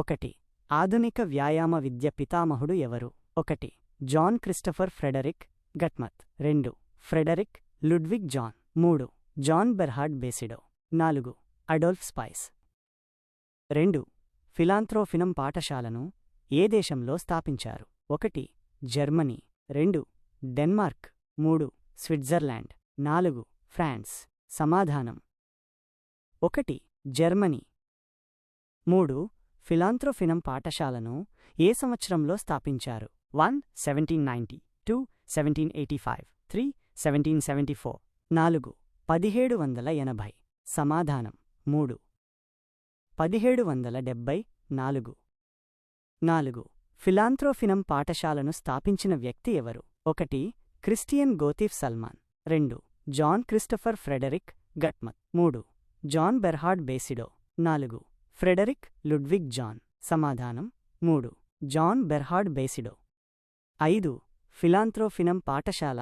ఒకటి. ఆధునిక వ్యాయామ విద్య పితామహుడు ఎవరు? ఒకటి. John Christopher Frederick GutsMuths. 2. Frederick Ludwig Jahn. 3. John Bernhard Basedow. 4. Adolf Spiess. 2. Philanthropinum పాఠశాలను ఏ దేశంలో స్థాపించారు? 1. జర్మనీ. 2. డెన్మార్క్. 3. స్విట్జర్లాండ్. 4. ఫ్రాన్స్. సమాధానం 1. జర్మనీ. 3. ఫిలాంథ్రోఫినం పాఠశాలను ఏ సంవత్సరంలో స్థాపించారు? 1. 1790. 2. 1785. 3. 1774. 4. 1780. సమాధానం 3. 1774. 4. ఫిలాంథ్రోఫినం పాఠశాలను స్థాపించిన వ్యక్తి ఎవరు? 1. Christian Gotthilf Salzmann. 2. John Christopher Frederick GutsMuths. 3. John Bernhard Basedow. 4. Frederick Ludwig Jahn. సమాధానం 3. John Bernhard బేసిడో. 5. ఫిలాంథ్రోఫినం పాఠశాల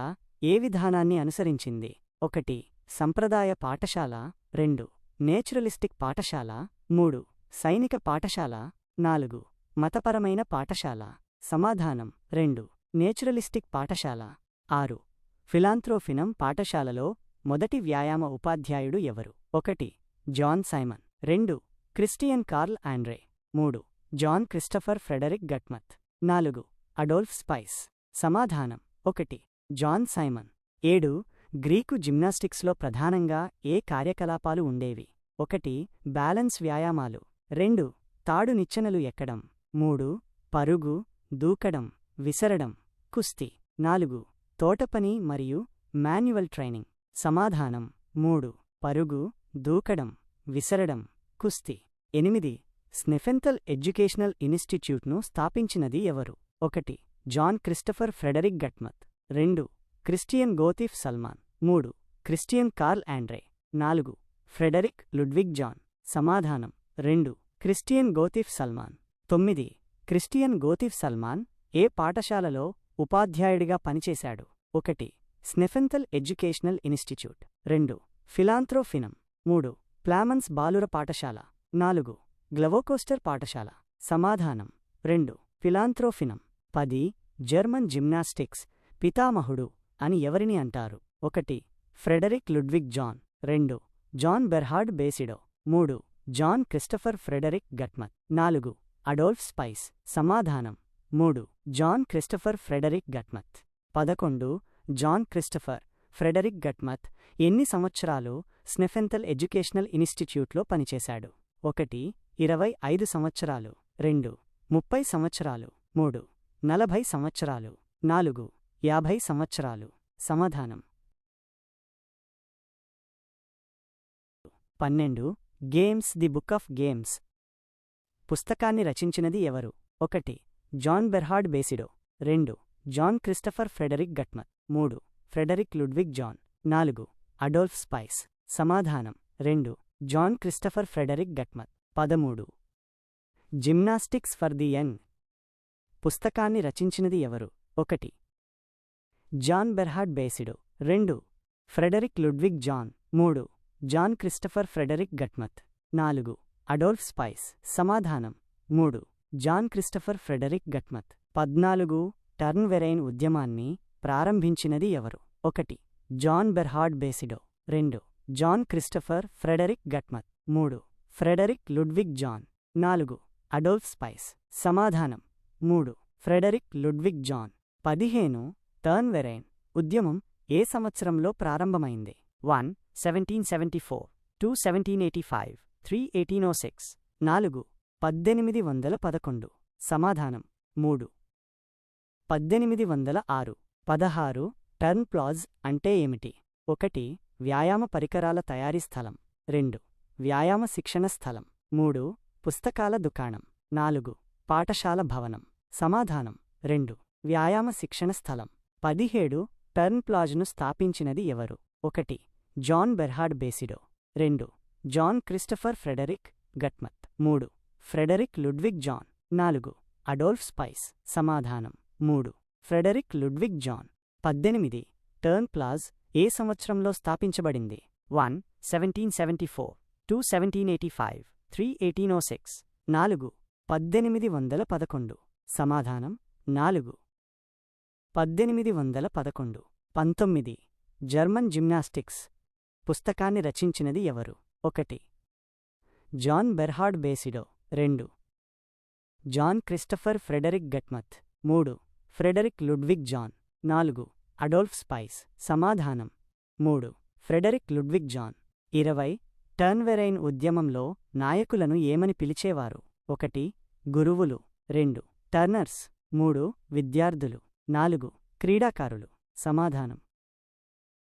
ఏ విధానాన్ని అనుసరించింది? 1. సంప్రదాయ పాఠశాల. 2. నేచురలిస్టిక్ పాఠశాల. 3. సైనిక పాఠశాల. 4. మతపరమైన పాఠశాల. సమాధానం 2. నేచురలిస్టిక్ పాఠశాల. 6. ఫిలాంథ్రోఫినం పాఠశాలలో మొదటి వ్యాయామ ఉపాధ్యాయుడు ఎవరు? 1. John Simon. 2. Christian Carl Andre. 3. John Christopher Frederick GutsMuths. 4. Adolf Spiess. సమాధానం 1. John Simon. 7. గ్రీకు జిమ్నాస్టిక్స్లో ప్రధానంగా ఏ కార్యకలాపాలు ఉండేవి? 1. బ్యాలెన్స్ వ్యాయామాలు. 2. తాడు నిచ్చెనలు ఎక్కడం. 3. పరుగు, దూకడం, విసరడం, కుస్తీ. 4. తోటపని మరియు మాన్యువల్ ట్రైనింగ్. సమాధానం 3. పరుగు, దూకడం, విసరడం, కుస్తీ. 8. స్నెఫెంథల్ ఎడ్యుకేషనల్ ఇన్స్టిట్యూట్ను స్థాపించినది ఎవరు? 1. John Christopher Frederick GutsMuths. 2. Christian Gotthilf Salzmann. 3. Christian Carl Andre. 4. Frederick Ludwig Jahn. సమాధానం 2. Christian Gotthilf Salzmann. 9. Christian Gotthilf Salzmann ఏ పాఠశాలలో ఉపాధ్యాయుడిగా పనిచేశాడు? 1. స్నెఫెంథల్ ఎడ్యుకేషనల్ ఇన్స్టిట్యూట్. 2. ఫిలాంథ్రోఫినం. 3. ప్లామన్స్ బాలుర పాఠశాల. 4. గ్లవోకోస్టర్ పాఠశాల. సమాధానం 2. ఫిలాంథ్రోఫినం. 10. జర్మన్ జిమ్నాస్టిక్స్ పితామహుడు అని ఎవరిని అంటారు? 1. Frederick Ludwig Jahn. 2. John Bernhard Basedow. 3. John Christopher Frederick GutsMuths. 4. Adolf Spiess. సమాధానం 3. John Christopher Frederick GutsMuths. 11. John Christopher Frederick GutsMuths ఎన్ని సంవత్సరాలు స్నెఫెంథల్ ఎడ్యుకేషనల్ ఇన్స్టిట్యూట్లో పనిచేశాడు? 1. 25 సంవత్సరాలు. 2. 30 సంవత్సరాలు. 3. 40 సంవత్సరాలు. 4. 50 సంవత్సరాలు. సమాధానం 12. Games the book of games పుస్తకాన్ని రచించినది ఎవరు? 1. Johann Bernhard Basedow. 2. John Christopher Frederick GutsMuths. 3. Friedrich Ludwig Jahn. 4. Adolf Spiess. సమాధానం 2. John Christopher Frederick GutsMuths. 13. Gymnastics for the young పుస్తకాన్ని రచించినది ఎవరు? 1. Johann Bernhard Basedow. 2. Frederick Ludwig Jahn. 3. John Christopher Frederick GutsMuths. 4. Adolf Spiess. సమాధానం 3. John Christopher Frederick GutsMuths. 14. Turnverein ఉద్యమాన్ని ప్రారంభించినది ఎవరు? 1. Johann Bernhard Basedow. 2. John Christopher Frederick GutsMuths. 3. Friedrich Ludwig Jahn. 4. Adolf Spiess. సమాధానం 3. Friedrich Ludwig Jahn. 15. Turnverein ఉద్యమం ఏ సంవత్సరంలో ప్రారంభమైంది? 1. 1774. 2. 1785. 3. 1806. 4. 1811. సమాధానం 3. 1806. 16. టర్న్ ప్లాజ్ అంటే ఏమిటి? 1. వ్యాయామ పరికరాల తయారీ స్థలం. 2. వ్యాయామ శిక్షణ స్థలం. 3. పుస్తకాల దుకాణం. 4. పాఠశాల భవనం. సమాధానం 2. వ్యాయామ శిక్షణ స్థలం. 17. టర్న్ ప్లాజ్ను స్థాపించినది ఎవరు? 1. Johann Bernhard Basedow. 2. John Christopher Frederick GutsMuths. 3. Friedrich Ludwig Jahn. 4. Adolf Spiess. సమాధానం 3. Friedrich Ludwig Jahn. 18. Turnplatz ఏ సంవత్సరంలో స్థాపించబడింది? 1. 1774. 2. 1785. 3. 1806. 4. 1811 సమాధానం 4 1811 19 జర్మన్ జిమ్నాస్టిక్స్ పుస్తకాన్ని రచించినది ఎవరు? 1 Johann Bernhard Basedow 2 John Christopher Frederick GutsMuths 3 Friedrich Ludwig Jahn 4 Adolf Spiess సమాధానం 3 Friedrich Ludwig John 20 టర్న్వెరైన్ ఉద్యమంలో నాయకులను ఏమని పిలిచేవారు? 1 గురువులు 2 టర్నర్స్ 3 విద్యార్థులు 4 క్రీడాకారులు సమాధానం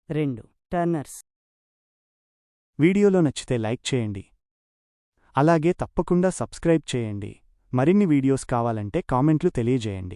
2 టర్నర్స్. వీడియోలో నచ్చితే లైక్ చేయండి. అలాగే తప్పకుండా సబ్స్క్రైబ్ చేయండి. మరిన్ని వీడియోస్ కావాలంటే కామెంట్లు తెలియజేయండి.